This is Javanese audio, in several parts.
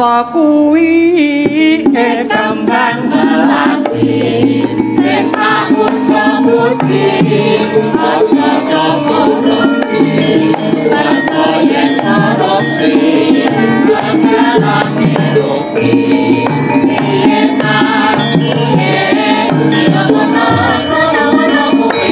Apa kuwi kembang melati sing tak muji aja korupsi mergo yen korupsi bakalan rugi piye mas piye ngono kuwi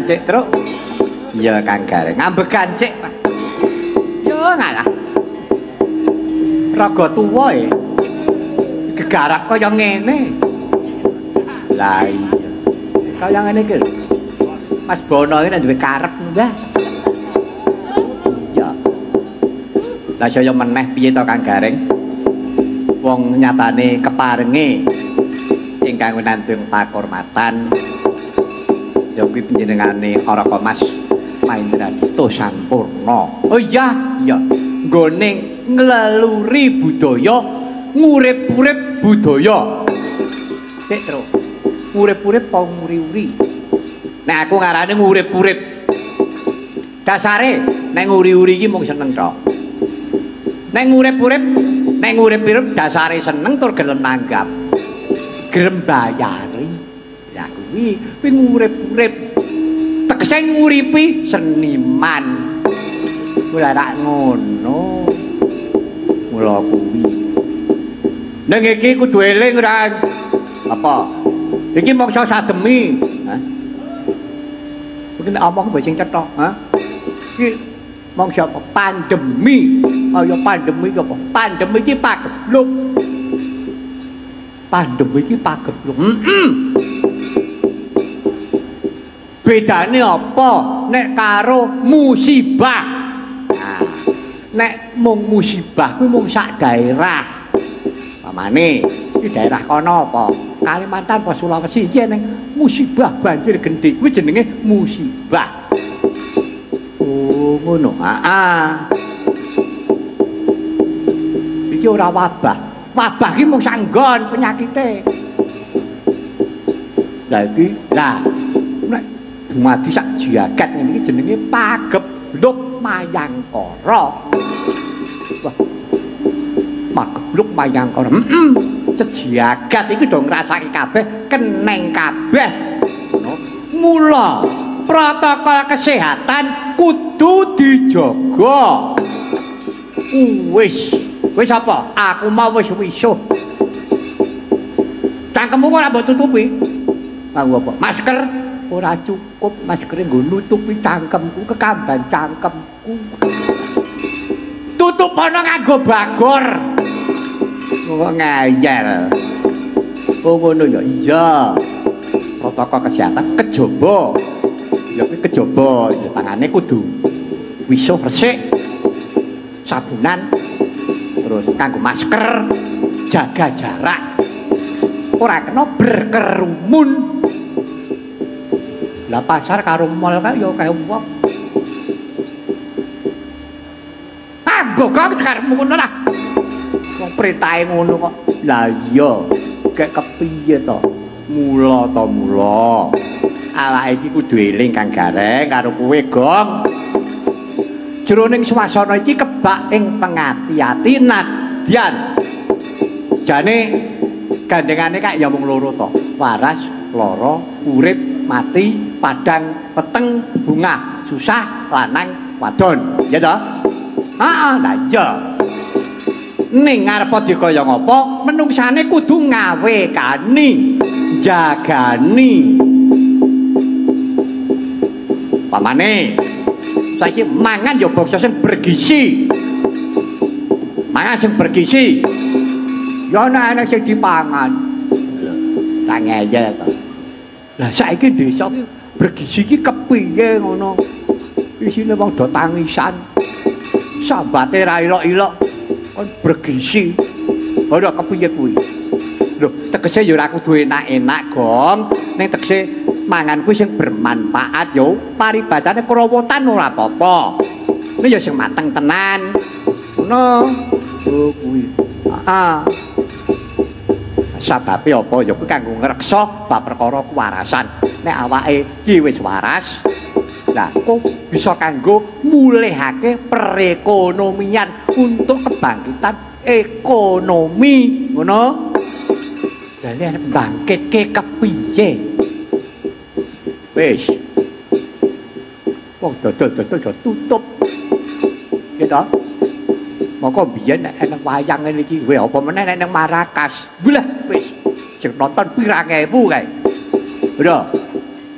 Cik truk. Iya Kang Gareng, ngambekan sik, Pak. Yo ngalah. Raga tuwa e. Gegarap kaya ngene. Lah iya. Kaya ngene iki. Mas Bono iki nek duwe karep mbah. Iya. Lah saya meneh piye to Kang Gareng? Wong nyatane keparenge ingkang winantung pakurmatan ya kuwi panjenengane Araka Mas Mahendradita Sampurna. Oh iya, iya. Nggone ngleluri budaya, ngurip-urip budaya. Sik, Tru. Ngurip-urip apa nguri-uri? Nek aku ngarane ngurip-urip. Dasare nek nguri-uri iki mung seneng tok. Nek ngurip-urip dasare seneng tur gelem nanggap. Gelem bayari. Ya kuwi ngurip-urip. Tegese nguripi seniman. Ora rak ngono. Mula kuwi. Ning iki kudu eling ora apa? Iki mangsa sademi. Hah? Kuwi nek omong mbok sing cethok, ha? Iki mangsa apa? Pandemi. Kaya pandemi iki apa? Pandemi iki pagebluk. Pandemi iki pagebluk. Bedane apa nek karo musibah? Nah, nek mung musibah kuwi mung sak daerah. Pamane, iki daerah kono apa? Kalimantan apa Sulawesi iki ning musibah banjir gendhe kuwi jenenge musibah. Oh, ngono. Iki ora wabah. Wabah iki mung sanggon penyakite. Lah iki nek dumadi sak jagat ngene iki jenenge pagebluk mayangkara. Wah. Pagebluk mayangkara. Sejagat iki do ngrasake kabeh, keneng kabeh. Mula protokol kesehatan kudu dijaga. Wis apa? Aku mau wis wisuh. Cangkemmu ora mbok tutupi. Kanggo apa? Masker ora cukup, maskere nggo nutupi cangkemku, kekamban cangkemku. Tutup ana nganggo bagor. Kok ngayal. Oh ngono ya. Iya. Protokol kesehatan kejaba. Ya kuwi kejaba, ya tangane kudu wisuh resik. Sabunan terus kanggo masker, jaga jarak. Ora kena berkerumun. Lah pasar karo mall kan ya kaya wong. Bogong karepmu ngono lah. Wong pritahe ngono kok. Lah iya, kek kepiye to? Mula. Awake iki kudu eling Kang Gareng karo kowe, Gong. Jroning swasana iki kebak ing pengati-ati nadyan. Jane gandengane kak ya mung loro to. Waras, lara, urip, mati, padang, peteng, bunga, susah, lanang, wadon. Ya to? Heeh, lah iya. Ning ngarep dikaya ngapa menungsane kudu ngawekani jagani pamane saiki mangan ya bangsa sing bergizi ya ana sing dipangan tak ngeyel to lah saiki desa iki bergizi iki kepiye ngono isine wong do tangisan sambate ra ilok-ilok bergizi. Ora kepiye kuwi. Lho, tegese ya ora kudu enak-enak, Gong. Ning tegese mangan kuwi sing bermanfaat yo. Paribadane krawotan ora apa-apa. Nek ya sing mateng tenan. Ngono. Oh kuwi. Heeh. Sababe apa ya kuwi kanggo ngreksa bab perkara kewarasan. Nek awake iki wis waras, lah kok bisa kanggo mulihake perekonomian untuk kebangkitan ekonomi ngono. Jadi arep bangkitke kepiye? Wis. Wong dodol do tutup. Gitu. Moko biyen nek ana wayang ngene iki, kowe apa meneh nek nang Marakas. Lah wis sing nonton pirang ewu kae. Bro.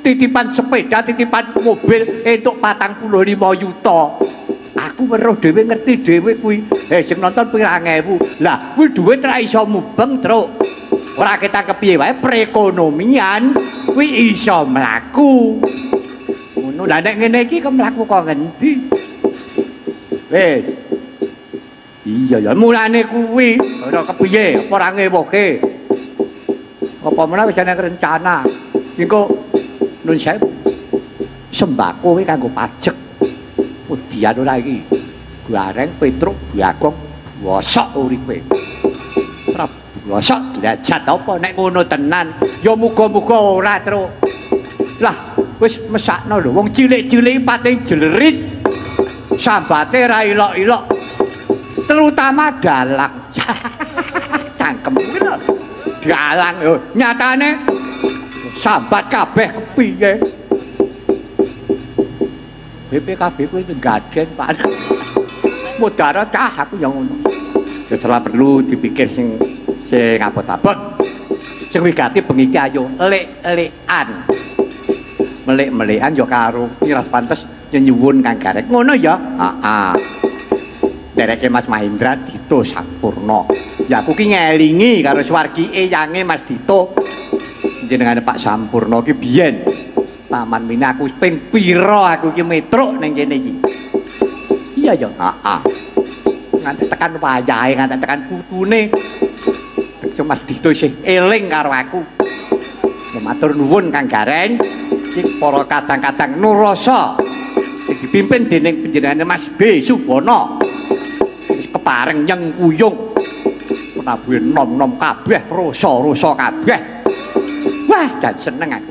Titipan sepeda, titipan mobil entuk 45 juta. Aku weruh dhewe ngerti dhewe kuwi. Sing nonton pirang ewu. Lah, kuwi dhuwit ra iso mubeng, Truk. Ora ketak kepiye wae perekonomian kuwi iso mlaku. Ngono. Lah nek ngene iki kok mlaku kok ngendi? Wis. Iya ya, mulane kuwi ora kepiye, apa ora ngewoke. Apa meneh wis ana rencana. Engko nun saya sembako kuwi kanggo pajak. Udian ora iki. Gareng Petruk Bagong wosok uripe. Ora wosok derajat apa nek ngono tenan. Ya muga-muga ora, Truk. Lah, wis mesakno lho wong cilik-cilik pating jlerit. Sambate ra ilok-ilok. Terutama dalang. Cangkem kuwi lho. Dalang lho, nyatane sambat kabeh kepiye? BPKB kuwi gaden Pak. Modara cah aku yang ngono. Setelah perlu dipikir sing abot-abot. Sing wigati bengi iki ayo lek-lekan. Melek-melekan ya karo miras pantes nyuwun Kang Gareng. Ngono ya? Heeh. Dereke Mas Mahendra Dito Sampurna. Ya aku ki ngelingi karo swargi eyange Mas Dito. Jenengane Pak Sampurna ki biyen Taman Mini aku ping pira aku ki metruk ning kene iki. Iya ya, heeh. Nganti tekan wayahe, nganti tekan putune. Mas Dito isih eling karo aku. Ya matur nuwun Kang Gareng. Iki para kadang-kadang nurasa dipimpin dening panjenengane Mas B Subono. Kepareng nyengkuyung. Menawi nom-nom kabeh, rasa-rasa kabeh. Wah, jan seneng aku.